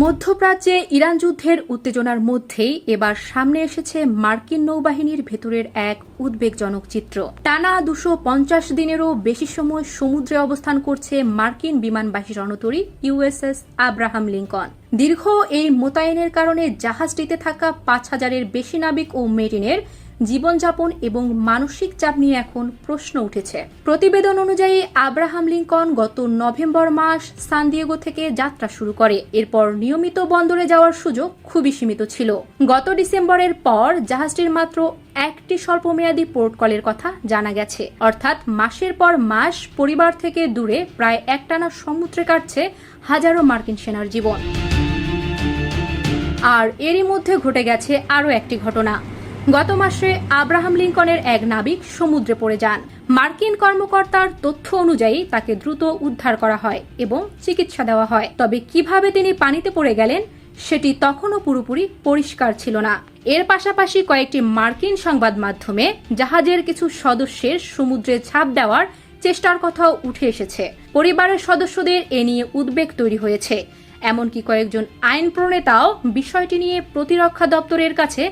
মধ্যপ্রাচ্যে ইরান যুদ্ধের উত্তেজনার মধ্যেই এবার সামনে এসেছে মার্কিন নৌবাহিনীর ভেতরের এক উদ্বেগজনক চিত্র। টানা 250 দিনেরও বেশি সময় সমুদ্রে অবস্থান করছে মার্কিন বিমানবাহী রণতরী ইউএসএস আব্রাহাম লিঙ্কন। দীর্ঘ এই মোতায়েনের কারণে জাহাজটিতে থাকা 5000-এর বেশি নাবিক ও মেরিনের জীবনযাপন এবং মানসিক চাপ নিয়ে এখন প্রশ্ন উঠেছে। প্রতিবেদন অনুযায়ী আব্রাহাম লিঙ্কন গত নভেম্বর মাস সান দিয়েগো থেকে যাত্রা শুরু করে। এরপর নিয়মিত বন্দরে যাওয়ার সুযোগ খুবই সীমিত ছিল। গত ডিসেম্বরের পর জাহাজটির মাত্র একটি স্বল্পমেয়াদী পোর্ট কলের কথা জানা গেছে। অর্থাৎ মাসের পর মাস পরিবার থেকে দূরে প্রায় একটানা সমুদ্রে কাটছে হাজারো মার্কিন সেনার জীবন। আর এরই মধ্যে ঘটে গেছে আরও একটি ঘটনা। গত মাসে আব্রাহাম লিঙ্কনের এক নাবিক সমুদ্রে পড়ে যান। মার্কিন কর্মকর্তার তথ্য অনুযায়ী তাকে দ্রুত উদ্ধার করা হয় এবং চিকিৎসা দেওয়া হয়। তবে কিভাবে তিনি পানিতে পড়ে গেলেন সেটি তখনও পুরোপুরি পরিষ্কার ছিল না। এর পাশাপাশি কয়েকটি মার্কিন সংবাদ মাধ্যমে জাহাজের কিছু সদস্যের সমুদ্রে ঝাঁপ দেওয়ার চেষ্টার কথাও উঠে এসেছে। পরিবারের সদস্যদের এ নিয়ে উদ্বেগ তৈরি হয়েছে। এমনকি কয়েকজন আইন প্রণেতাও বিষয়টি নিয়ে প্রতিরক্ষা দপ্তরের কাছে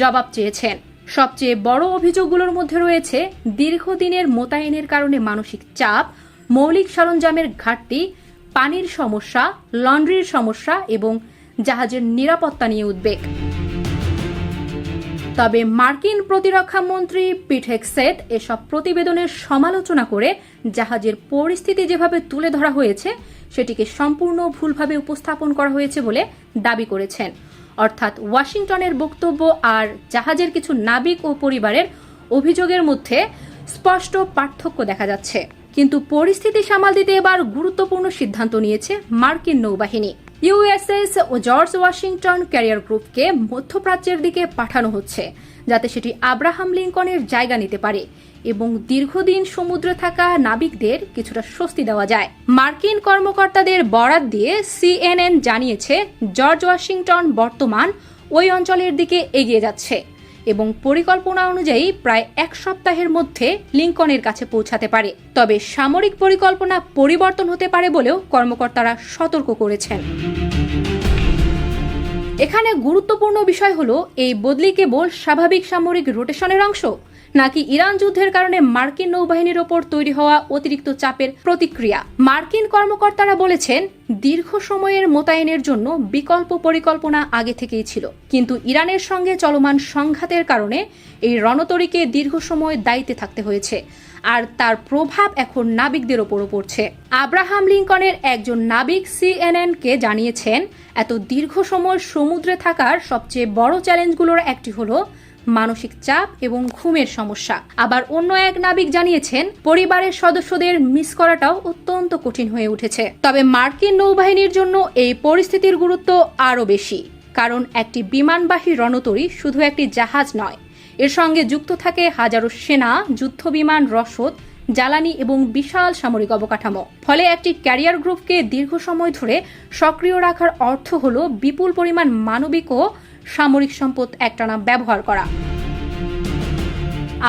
জবাব চেয়েছেন। সবচেয়ে বড় অভিযোগগুলোর মধ্যে রয়েছে দীর্ঘদিনের মোতায়েনের কারণে মানসিক চাপ, মৌলিক সরঞ্জামের ঘাটতি, পানির সমস্যা, লন্ড্রির সমস্যা এবং জাহাজের নিরাপত্তা নিয়ে উদ্বেগ। তবে মার্কিন প্রতিরক্ষা মন্ত্রী পিট হেগসেথ এসব প্রতিবেদনের সমালোচনা করে জাহাজের পরিস্থিতি যেভাবে তুলে ধরা হয়েছে সেটিকে সম্পূর্ণ ভুলভাবে উপস্থাপন করা হয়েছে বলে দাবি করেছেন। অর্থাৎ ওয়াশিংটনের বক্তব্য আর জাহাজের কিছু নাবিক ও পরিবারের অভিযোগের মধ্যে স্পষ্ট পার্থক্য দেখা যাচ্ছে। কিন্তু পরিস্থিতি সামাল দিতে এবার গুরুত্বপূর্ণ সিদ্ধান্ত নিয়েছে মার্কিন নৌবাহিনী। ইউএসএস ও জর্জ ওয়াশিংটন ক্যারিয়ার গ্রুপকে মধ্যপ্রাচ্যের দিকে পাঠানো হচ্ছে, যাতে সেটি আব্রাহাম লিঙ্কনের জায়গা নিতে পারে এবং দীর্ঘদিন সমুদ্রে থাকা নাবিকদের কিছুটা স্বস্তি দেওয়া যায়। মার্কিন কর্মকর্তাদের বরাত দিয়ে সিএনএন জানিয়েছে, জর্জ ওয়াশিংটন বর্তমান ওই অঞ্চলের দিকে এগিয়ে যাচ্ছে এবং পরিকল্পনা অনুযায়ী প্রায় এক সপ্তাহের মধ্যে লিঙ্কনের কাছে পৌঁছাতে পারে। তবে সামরিক পরিকল্পনা পরিবর্তন হতে পারে বলেও কর্মকর্তারা সতর্ক করেছেন। এখানে গুরুত্বপূর্ণ বিষয় হলো, এই বদলি কেবল স্বাভাবিক সামরিক রোটেশনের অংশ নাকি ইরান যুদ্ধের কারণে মার্কিন নৌবাহিনীর ওপর তৈরি হওয়া অতিরিক্ত চাপের প্রতিক্রিয়া। মার্কিন কর্মকর্তারা বলেছেন, দীর্ঘ সময়ের মোতায়েনের জন্য বিকল্প পরিকল্পনা আগে থেকেই ছিল, কিন্তু ইরানের সঙ্গে চলমান সংঘাতের কারণে এই রণতরীকে দীর্ঘ সময় দায়িত্বে থাকতে হয়েছে, আর তার প্রভাব এখন নাবিকদের ওপরও পড়ছে। আব্রাহাম লিঙ্কনের একজন নাবিক সিএনএনকে জানিয়েছেন, এত দীর্ঘ সময় সমুদ্রে থাকার সবচেয়ে বড় চ্যালেঞ্জগুলোর একটি হলো মানসিক চাপ এবং ঘুমের সমস্যা। আবার অন্য এক নাবিক জানিয়েছেন, পরিবারের সদস্যদের মিস করাটাও অত্যন্ত কঠিন হয়ে উঠেছে। তবে মার্কিন নৌবাহিনীর জন্য এই পরিস্থিতির গুরুত্ব আরও বেশি, কারণ একটি বিমানবাহী রণতরী শুধু একটি জাহাজ নয়, এর সঙ্গে যুক্ত থাকে হাজারো সেনা, যুদ্ধবিমান, রসদ, জ্বালানি এবং বিশাল সামরিক অবকাঠামো। ফলে একটি ক্যারিয়ার গ্রুপকে দীর্ঘ সময় ধরে সক্রিয় রাখার অর্থ হলো বিপুল পরিমাণ মানবিক ও সামরিক সম্পদ একটানা ব্যবহার করা।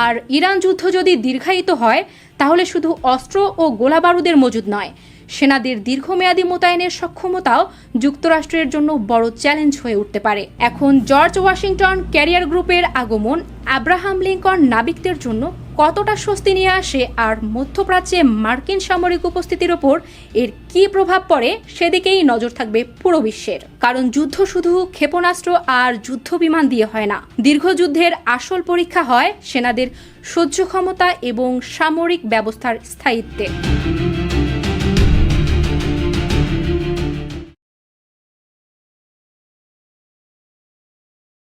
আর ইরান যুদ্ধ যদি দীর্ঘায়িত হয়, তাহলে শুধু অস্ত্র ও গোলাবারুদের মজুদ নয়, সেনাদের দীর্ঘমেয়াদী মোতায়েনের সক্ষমতাও যুক্তরাষ্ট্রের জন্য বড় চ্যালেঞ্জ হয়ে উঠতে পারে। এখন জর্জ ওয়াশিংটন ক্যারিয়ার গ্রুপের আগমন আব্রাহাম লিঙ্কন নাবিকদের জন্য কতটা স্বস্তি নিয়ে আসে আর মধ্যপ্রাচ্যে মার্কিন সামরিক উপস্থিতির ওপর এর কী প্রভাব পড়ে সেদিকেই নজর থাকবে পুরো বিশ্বের। কারণ যুদ্ধ শুধু ক্ষেপণাস্ত্র আর যুদ্ধ বিমান দিয়ে হয় না। দীর্ঘ যুদ্ধের আসল পরীক্ষা হয় সেনাদের সহ্য ক্ষমতা এবং সামরিক ব্যবস্থার স্থায়িত্বে।